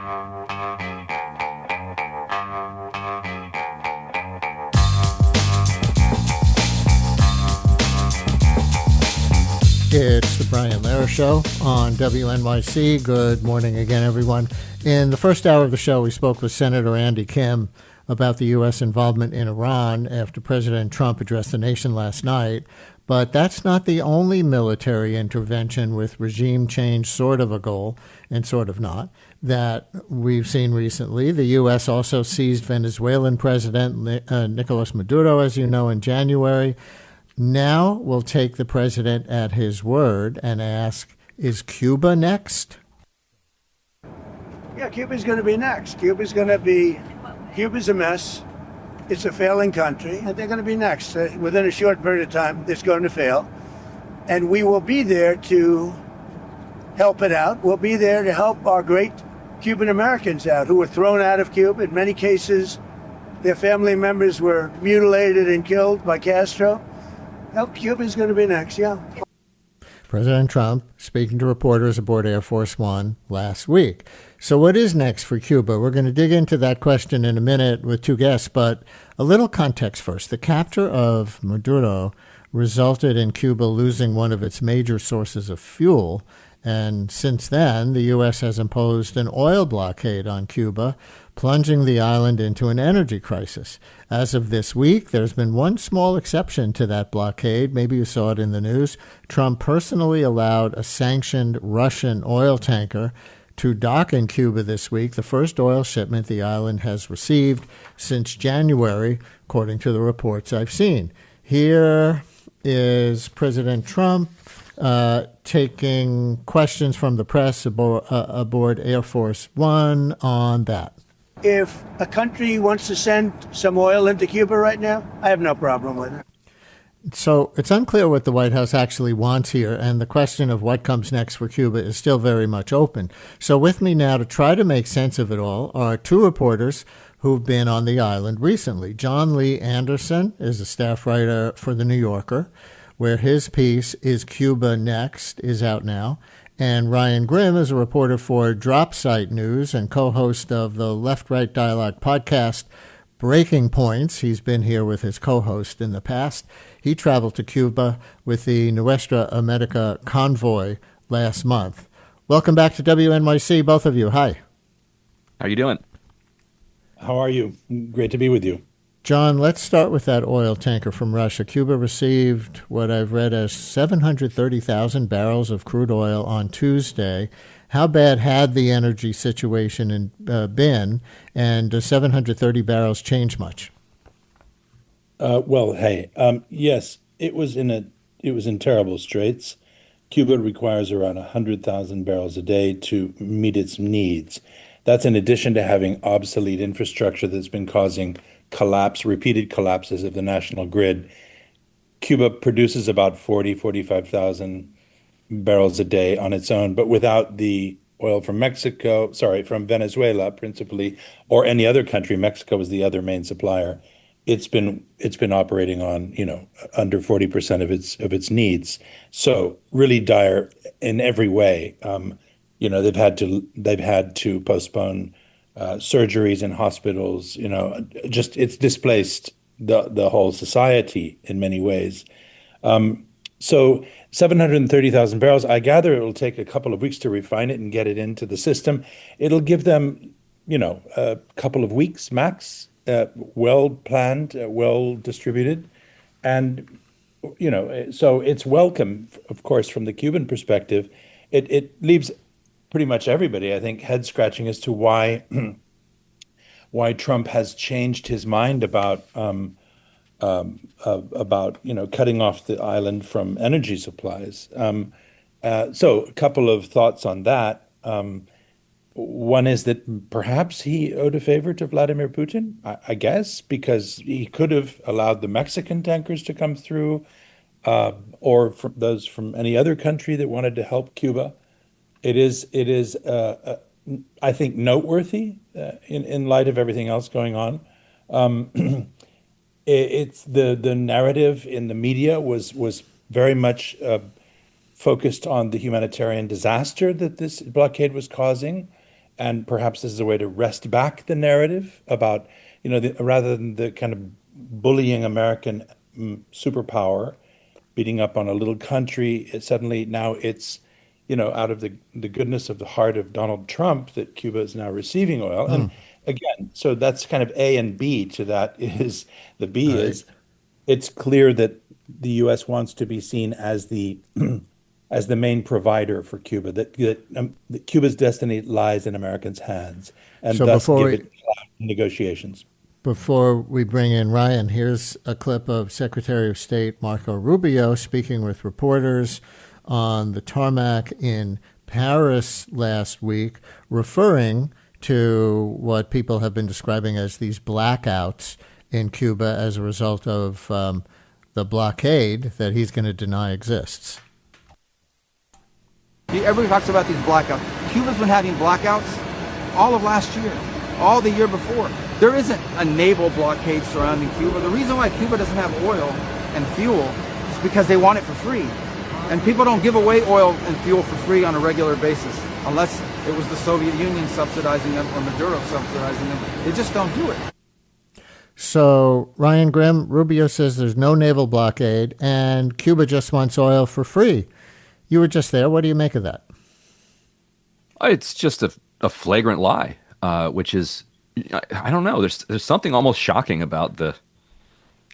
It's the Brian Lehrer Show on WNYC. Good morning again, everyone. In the first hour of the show, we spoke with Senator Andy Kim about the U.S. involvement in Iran after President Trump addressed the nation last night. But that's not the only military intervention with regime change sort of a goal, and sort of not, that we've seen recently. The U.S. also seized Venezuelan President Nicolas Maduro, as you know, in January. Now we'll take the president at his word and ask, is Cuba next? Yeah, Cuba's going to be next. Cuba's a mess. It's a failing country, and they're going to be next. Within a short period of time, it's going to fail. And we will be there to help it out. We'll be there to help our great Cuban Americans out who were thrown out of Cuba. In many cases, their family members were mutilated and killed by Castro. Cuba's going to be next, yeah. President Trump speaking to reporters aboard Air Force One last week. So what is next for Cuba? We're going to dig into that question in a minute with two guests, but a little context first. The capture of Maduro resulted in Cuba losing one of its major sources of fuel. And since then, the U.S. has imposed an oil blockade on Cuba, plunging the island into an energy crisis. As of this week, there's been one small exception to that blockade. Maybe you saw it in the news. Trump personally allowed a sanctioned Russian oil tanker to dock in Cuba this week, the first oil shipment the island has received since January, according to the reports I've seen. Here is President Trump taking questions from the press aboard Air Force One on that. If a country wants to send some oil into Cuba right now, I have no problem with it. So it's unclear what the White House actually wants here, and the question of what comes next for Cuba is still very much open. So with me now to try to make sense of it all are two reporters who've been on the island recently. Jon Lee Anderson is a staff writer for The New Yorker, where his piece, Is Cuba Next?, is out now. And Ryan Grimm is a reporter for Drop Site News and co-host of the Left-Right Dialogue podcast, Breaking Points. He's been here with his co-host in the past. He traveled to Cuba with the Nuestra América Convoy last month. Welcome back to WNYC, both of you. Hi. How are you doing? How are you? Great to be with you. John, let's start with that oil tanker from Russia. Cuba received what I've read as 730,000 barrels of crude oil on Tuesday. How bad had the energy situation been, and does 730 barrels change much? Yes, it was in terrible straits. Cuba requires around 100,000 barrels a day to meet its needs. That's in addition to having obsolete infrastructure that's been causing repeated collapses of the national grid. Cuba produces about 45,000 barrels a day on its own, but without the oil from from Venezuela principally, or any other country. Mexico is the other main supplier. It's been operating on, under 40% of its needs. So really dire in every way. They've had to postpone surgeries in hospitals. It's displaced the whole society in many ways. So 730,000 barrels, I gather it will take a couple of weeks to refine it and get it into the system. It'll give them, a couple of weeks max, well planned, well distributed. And, so it's welcome, of course, from the Cuban perspective. It leaves pretty much everybody, I think, head scratching as to why Trump has changed his mind about cutting off the island from energy supplies. So a couple of thoughts on that. One is that perhaps he owed a favor to Vladimir Putin, I guess, because he could have allowed the Mexican tankers to come through, or from those from any other country that wanted to help Cuba. It is, I think, noteworthy in light of everything else going on. It's the narrative in the media was very much focused on the humanitarian disaster that this blockade was causing, and perhaps this is a way to wrest back the narrative about, rather than the kind of bullying American superpower beating up on a little country, suddenly now it's, out of the goodness of the heart of Donald Trump that Cuba is now receiving oil. And again, so that's kind of A and B to that is the B Right. is it's clear that the U.S. wants to be seen as the as the main provider for Cuba, that Cuba's destiny lies in Americans' hands, and So thus before give it negotiations. Before we bring in Ryan, here's a clip of Secretary of State Marco Rubio speaking with reporters on the tarmac in Paris last week, referring to what people have been describing as these blackouts in Cuba as a result of the blockade that he's going to deny exists. Everybody talks about these blackouts. Cuba's been having blackouts all of last year, all the year before. There isn't a naval blockade surrounding Cuba. The reason why Cuba doesn't have oil and fuel is because they want it for free. And people don't give away oil and fuel for free on a regular basis, unless it was the Soviet Union subsidizing them or Maduro subsidizing them. They just don't do it. So, Ryan Grimm, Rubio says there's no naval blockade and Cuba just wants oil for free. You were just there. What do you make of that? It's just a flagrant lie, which is, I don't know. There's something almost shocking about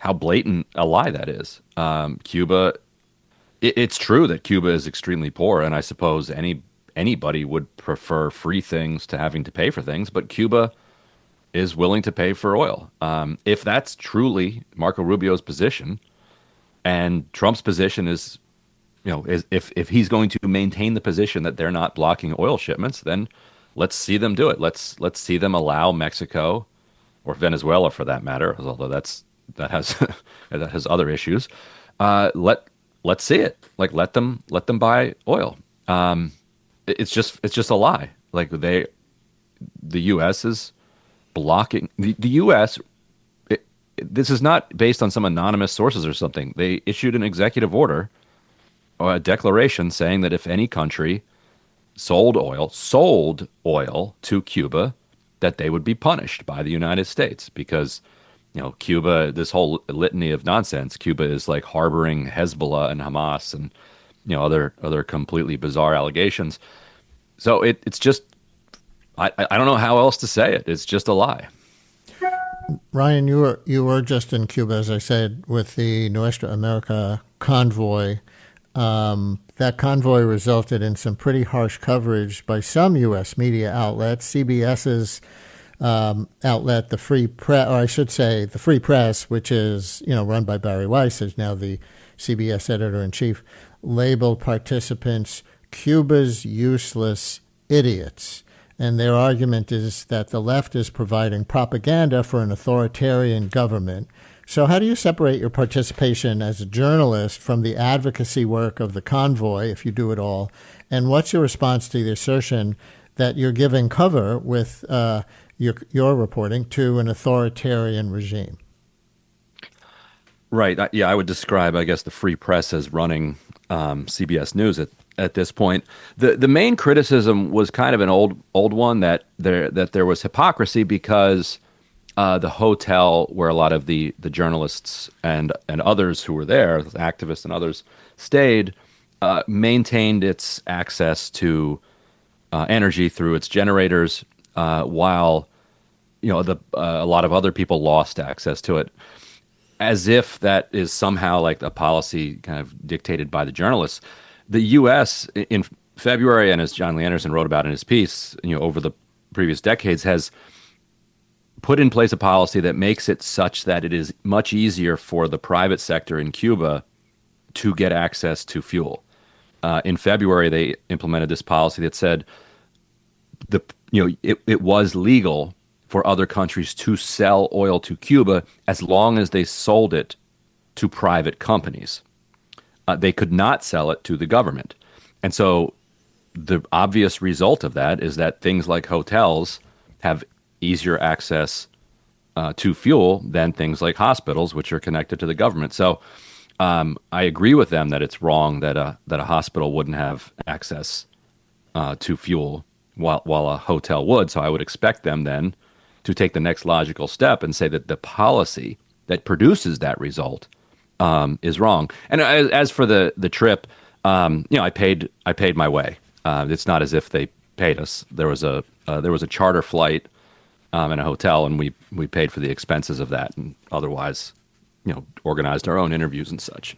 how blatant a lie that is. Cuba, it's true that Cuba is extremely poor, and I suppose anybody would prefer free things to having to pay for things, but Cuba is willing to pay for oil. If that's truly Marco Rubio's position, and Trump's position is, if he's going to maintain the position that they're not blocking oil shipments, then let's see them do it. Let's see them allow Mexico, or Venezuela for that matter, although that has that has other issues. Let's see it. Like let them buy oil. It's just a lie. Like the U.S. is blocking the U.S. This is not based on some anonymous sources or something. They issued an executive order or a declaration saying that if any country sold oil to Cuba, that they would be punished by the United States because, Cuba, this whole litany of nonsense, Cuba is like harboring Hezbollah and Hamas and, other completely bizarre allegations. So it's just, I don't know how else to say it. It's just a lie. Ryan, you were just in Cuba, as I said, with the Nuestra América Convoy. That convoy resulted in some pretty harsh coverage by some U.S. media outlets. CBS's outlet, the Free Press, or I should say the Free Press, which is run by Barry Weiss, is now the CBS editor-in-chief, labeled participants Cuba's useless idiots. And their argument is that the left is providing propaganda for an authoritarian government. So how do you separate your participation as a journalist from the advocacy work of the convoy, if you do it all? And what's your response to the assertion that you're giving cover with your reporting to an authoritarian regime? Right. I would describe, I guess, the Free Press as running CBS News at this point. The main criticism was kind of an old one that there was hypocrisy because the hotel where a lot of the journalists and others who were there, activists and others, stayed, maintained its access to energy through its generators, while a lot of other people lost access to it, as if that is somehow like a policy kind of dictated by the journalists. The U.S. in February, and as Jon Lee Anderson wrote about in his piece, over the previous decades, has put in place a policy that makes it such that it is much easier for the private sector in Cuba to get access to fuel. In February, they implemented this policy that said it was legal for other countries to sell oil to Cuba as long as they sold it to private companies. They could not sell it to the government. And so the obvious result of that is that things like hotels have easier access to fuel than things like hospitals, which are connected to the government. So I agree with them that it's wrong that a hospital wouldn't have access to fuel while a hotel would. So I would expect them then to take the next logical step and say that the policy that produces that result is wrong. And as for the trip, I paid my way. It's not as if they paid us. There was a charter flight and a hotel, and we paid for the expenses of that, and otherwise, organized our own interviews and such.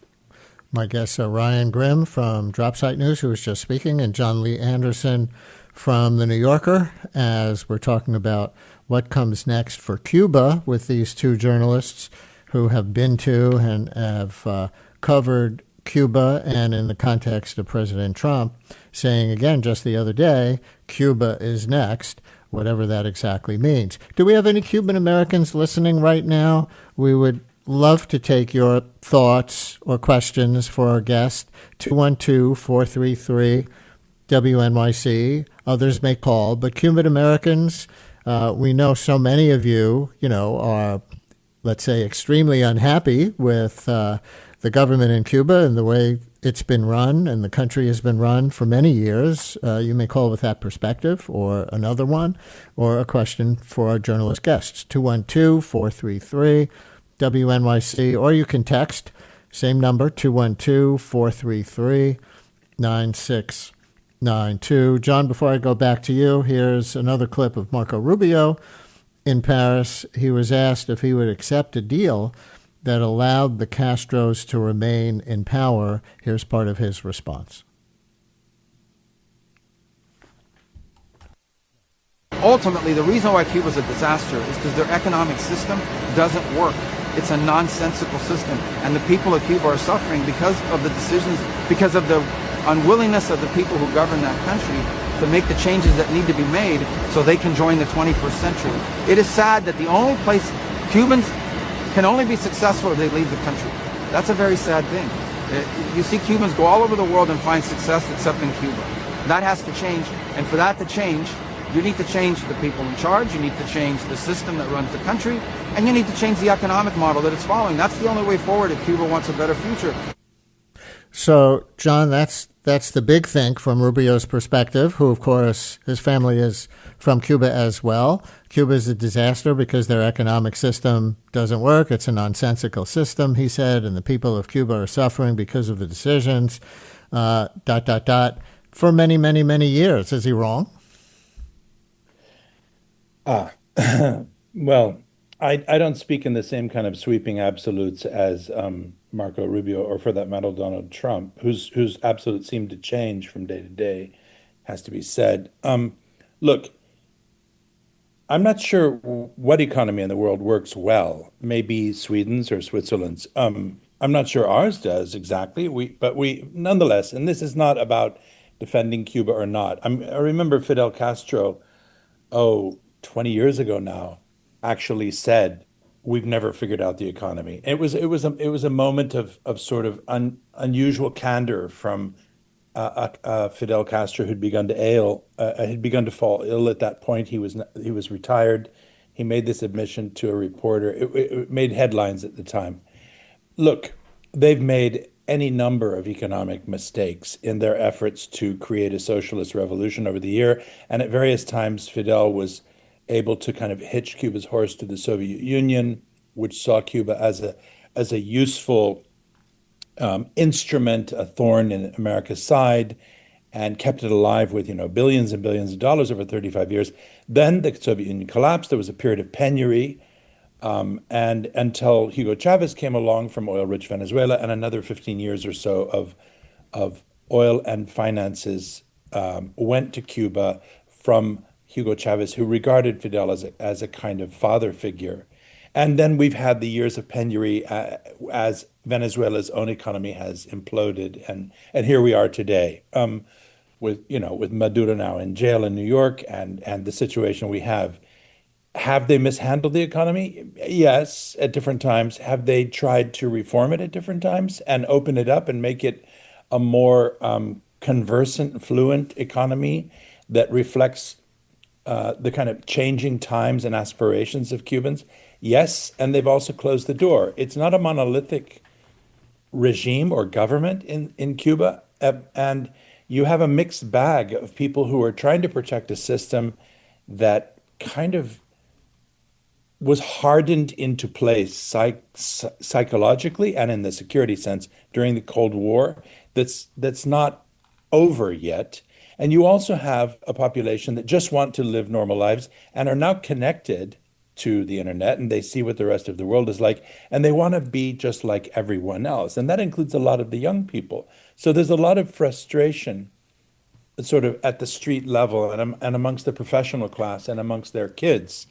My guests are Ryan Grimm from Dropsite News, who was just speaking, and Jon Lee Anderson from The New Yorker, as we're talking about what comes next for Cuba with these two journalists who have been to and have covered Cuba, and in the context of President Trump saying again just the other day, Cuba is next, whatever that exactly means. Do we have any Cuban Americans listening right now? We would love to take your thoughts or questions for our guest, 212-433-WNYC. Others may call, but Cuban Americans, we know so many of you, are, let's say, extremely unhappy with the government in Cuba and the way it's been run and the country has been run for many years. You may call with that perspective or another one, or a question for our journalist guests, 212-433-WNYC, or you can text, same number, 212-433-9692. John, before I go back to you, here's another clip of Marco Rubio in Paris. He was asked if he would accept a deal that allowed the Castros to remain in power. Here's part of his response. Ultimately, the reason why Cuba is a disaster is because their economic system doesn't work. It's a nonsensical system. And the people of Cuba are suffering because of the decisions, because of the unwillingness of the people who govern that country to make the changes that need to be made so they can join the 21st century. It is sad that the only place Cubans can only be successful if they leave the country. That's a very sad thing. You see Cubans go all over the world and find success except in Cuba. That has to change, and for that to change, you need to change the people in charge, you need to change the system that runs the country, and you need to change the economic model that it's following. That's the only way forward if Cuba wants a better future. So, John, that's the big thing from Rubio's perspective, who, of course, his family is from Cuba as well. Cuba is a disaster because their economic system doesn't work. It's a nonsensical system, he said, and the people of Cuba are suffering because of the decisions, ... for many, many, many years. Is he wrong? Well, I don't speak in the same kind of sweeping absolutes as Marco Rubio, or for that matter, Donald Trump, whose absolutes seem to change from day to day, has to be said. Look, I'm not sure what economy in the world works well. Maybe Sweden's or Switzerland's. I'm not sure ours does exactly. But we nonetheless, and this is not about defending Cuba or not. I remember Fidel Castro, 20 years ago now, actually said, "We've never figured out the economy." It was a moment of sort of unusual candor from Fidel Castro, who'd begun to fall ill at that point. He was retired. He made this admission to a reporter. It made headlines at the time. Look, they've made any number of economic mistakes in their efforts to create a socialist revolution over the year, and at various times Fidel was able to kind of hitch Cuba's horse to the Soviet Union, which saw Cuba as a useful instrument, a thorn in America's side, and kept it alive with billions and billions of dollars over 35 years. Then the Soviet Union collapsed. There was a period of penury, and until Hugo Chavez came along from oil-rich Venezuela, and another 15 years or so of oil and finances went to Cuba from Hugo Chavez, who regarded Fidel as a kind of father figure. And then we've had the years of penury as Venezuela's own economy has imploded, and here we are today, with Maduro now in jail in New York, and the situation we have. Have they mishandled the economy? Yes, at different times. Have they tried to reform it at different times and open it up and make it a more conversant, fluent economy that reflects the kind of changing times and aspirations of Cubans? Yes, and they've also closed the door. It's not a monolithic regime or government in Cuba, and you have a mixed bag of people who are trying to protect a system that kind of was hardened into place psychologically and in the security sense during the Cold War that's not over yet. And you also have a population that just want to live normal lives and are now connected to the internet, and they see what the rest of the world is like, and they want to be just like everyone else. And that includes a lot of the young people. So there's a lot of frustration sort of at the street level and amongst the professional class and amongst their kids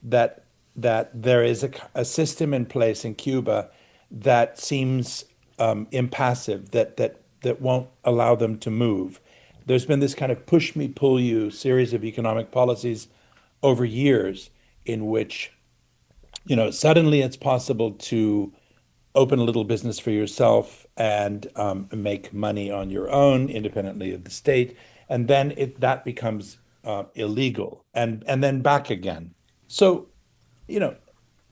that there is a system in place in Cuba that seems impassive, that won't allow them to move. There's been this kind of push me, pull you series of economic policies over years in which, suddenly it's possible to open a little business for yourself and make money on your own, independently of the state, and then that becomes illegal, and then back again. So,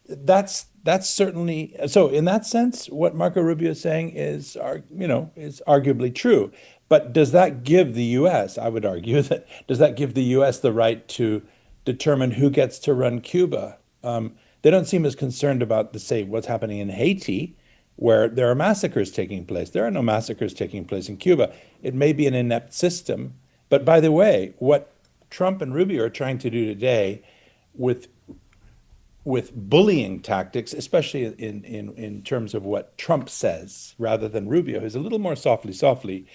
that's certainly so. In that sense, what Marco Rubio is saying is arguably true. But does that give the U.S., I would argue, does that give the U.S. the right to determine who gets to run Cuba? They don't seem as concerned about, what's happening in Haiti, where there are massacres taking place. There are no massacres taking place in Cuba. It may be an inept system. But by the way, what Trump and Rubio are trying to do today with bullying tactics, especially in terms of what Trump says, rather than Rubio, who's a little more softly,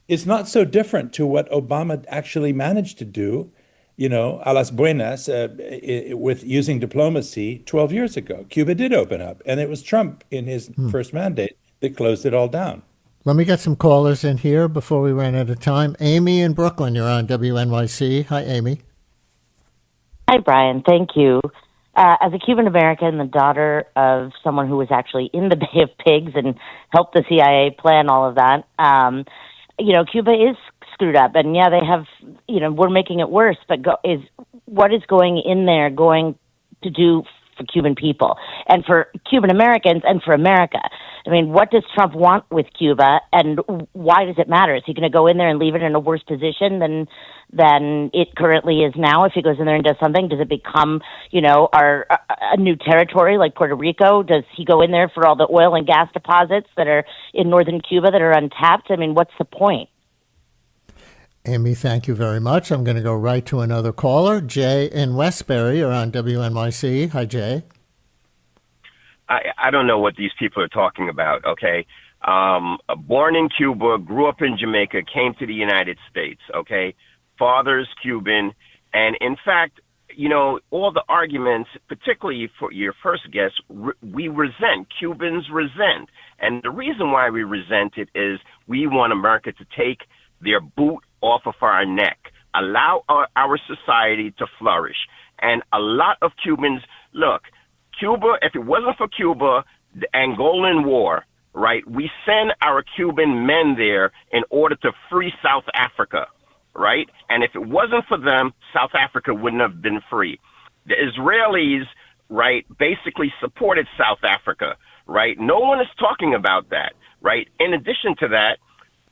is not so different to what Obama actually managed to do, a las buenas, with using diplomacy 12 years ago. Cuba did open up, and it was Trump in his first mandate that closed it all down. Let me get some callers in here before we run out of time. Amy in Brooklyn, you're on WNYC. Hi, Amy. Hi, Brian. Thank you. As a Cuban American, the daughter of someone who was actually in the Bay of Pigs and helped the CIA plan all of that, Cuba is screwed up. And yeah, they have, we're making it worse, but what is going in there going to do for Cuban people and for Cuban Americans and for America? I mean, what does Trump want with Cuba, and why does it matter? Is he going to go in there and leave it in a worse position than it currently is now? If he goes in there and does something, does it become, a new territory like Puerto Rico? Does he go in there for all the oil and gas deposits that are in northern Cuba that are untapped? I mean, what's the point? Amy, thank you very much. I'm going to go right to another caller. Jay in Westbury, you're on WNYC. Hi, Jay. I don't know what these people are talking about, okay? Born in Cuba, grew up in Jamaica, came to the United States, okay? Father's Cuban. And in fact, all the arguments, particularly for your first guest, we resent. Cubans resent. And the reason why we resent it is we want America to take their boot off of our neck, allow our society to flourish. And a lot of Cubans, look, Cuba, if it wasn't for Cuba, the Angolan War, right, we send our Cuban men there in order to free South Africa, right? And if it wasn't for them, South Africa wouldn't have been free. The Israelis, right, basically supported South Africa, right? No one is talking about that, right? In addition to that,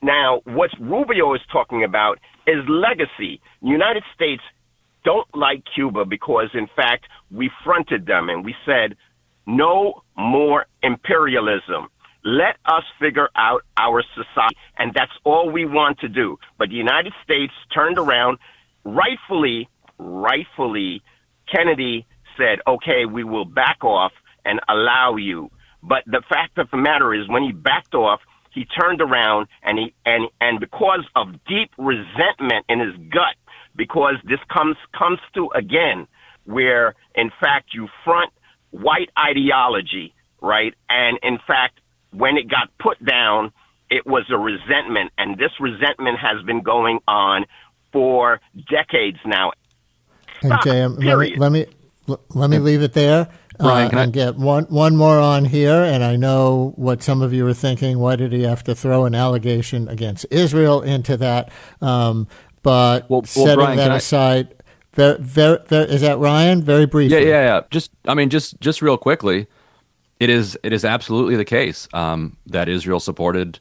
now what Rubio is talking about is legacy. The United States don't like Cuba because, in fact, we fronted them and we said, no more imperialism. Let us figure out our society, and that's all we want to do. But the United States turned around, rightfully, Kennedy said, okay, we will back off and allow you. But the fact of the matter is, when he backed off, he turned around and because of deep resentment in his gut, because this comes to, again, where, in fact, you front white ideology, right? And, in fact, when it got put down, it was a resentment. And this resentment has been going on for decades now. And Jay, let me leave it there. Brian, and get one more on here. And I know what some of you are thinking. Why did he have to throw an allegation against Israel into that? But setting Brian, that aside, is that Ryan? Very briefly. Yeah. Just real quickly, it is absolutely the case that Israel supported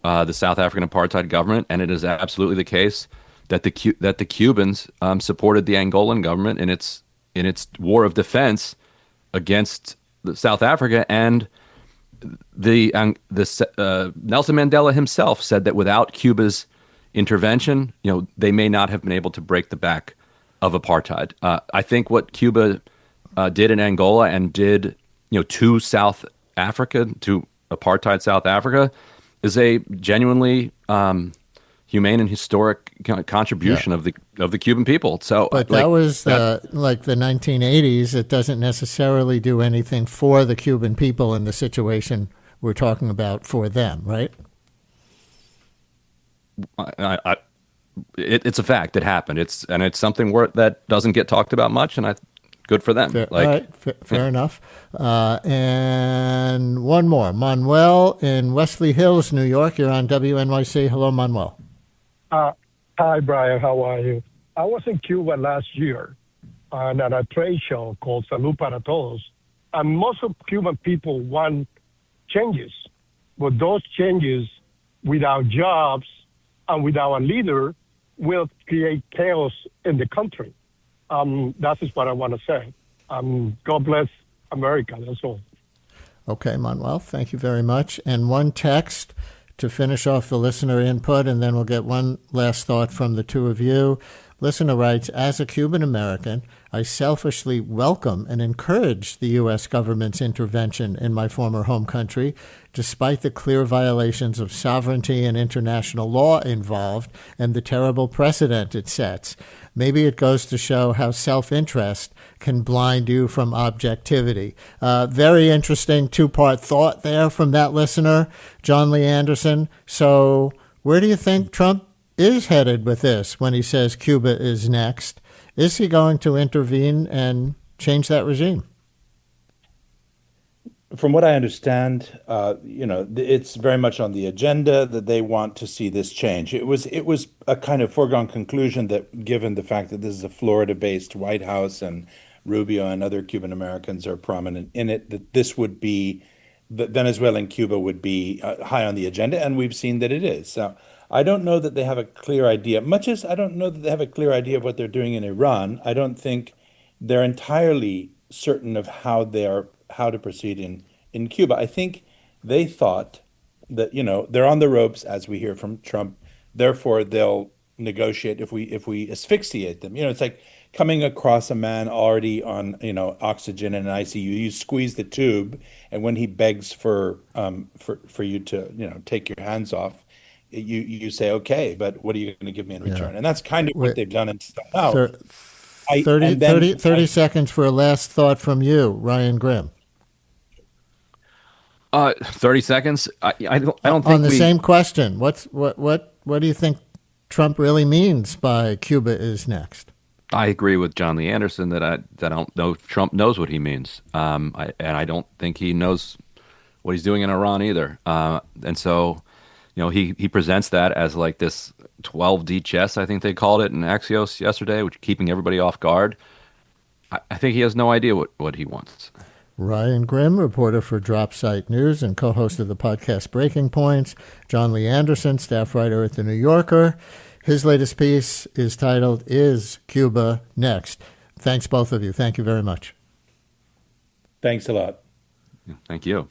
the South African apartheid government, and it is absolutely the case that the Cubans supported the Angolan government in its war of defense against South Africa, and Nelson Mandela himself said that without Cuba's intervention, they may not have been able to break the back of apartheid. I think what Cuba did in Angola and did, to South Africa, to apartheid South Africa, is a genuinely humane and historic contribution of the Cuban people. So, but that was like the 1980s. It doesn't necessarily do anything for the Cuban people in the situation we're talking about for them, right? It's a fact. It happened. It's something that doesn't get talked about much, and good for them. Fair, all right, fair enough. And one more, Manuel in Wesley Hills, New York. You're on WNYC. Hello, Manuel. Hi, Brian. How are you? I was in Cuba last year at a trade show called Salud para Todos, and most of Cuban people want changes, but those changes without jobs and without a leader will create chaos in the country. That is what I want to say. God bless America. That's all. Okay, Manuel, thank you very much. And one text to finish off the listener input, and then we'll get one last thought from the two of you. Listener writes, as a Cuban American, I selfishly welcome and encourage the U.S. government's intervention in my former home country, despite the clear violations of sovereignty and international law involved and the terrible precedent it sets. Maybe it goes to show how self-interest can blind you from objectivity. Very interesting two-part thought there from that listener, Jon Lee Anderson. So where do you think Trump is headed with this when he says Cuba is next? Is he going to intervene and change that regime? From what I understand, it's very much on the agenda that they want to see this change. It was a kind of foregone conclusion that, given the fact that this is a Florida-based White House and Rubio and other Cuban Americans are prominent in it, that this would be, that Venezuela and Cuba would be high on the agenda, and we've seen that it is. So I don't know that they have a clear idea, much as I don't know that they have a clear idea of what they're doing in Iran. I don't think they're entirely certain of how to proceed in Cuba. I think they thought that, they're on the ropes, as we hear from Trump, therefore they'll negotiate if we asphyxiate them. It's like coming across a man already on, oxygen in an ICU. You squeeze the tube, and when he begs for you to, take your hands off, you say, okay, but what are you going to give me in return? And that's kind of what they've done until now. 30 seconds for a last thought from you, Ryan Grimm. 30 seconds. I don't think on the same question. What do you think Trump really means by Cuba is next? I agree with Jon Lee Anderson that I don't know if Trump knows what he means. And I don't think he knows what he's doing in Iran either. And so, he presents that as like this 12D chess, I think they called it in Axios yesterday, which keeping everybody off guard. I think he has no idea what he wants. Ryan Grimm, reporter for DropSite News and co-host of the podcast Breaking Points. Jon Lee Anderson, staff writer at The New Yorker. His latest piece is titled, Is Cuba Next? Thanks, both of you. Thank you very much. Thanks a lot. Thank you.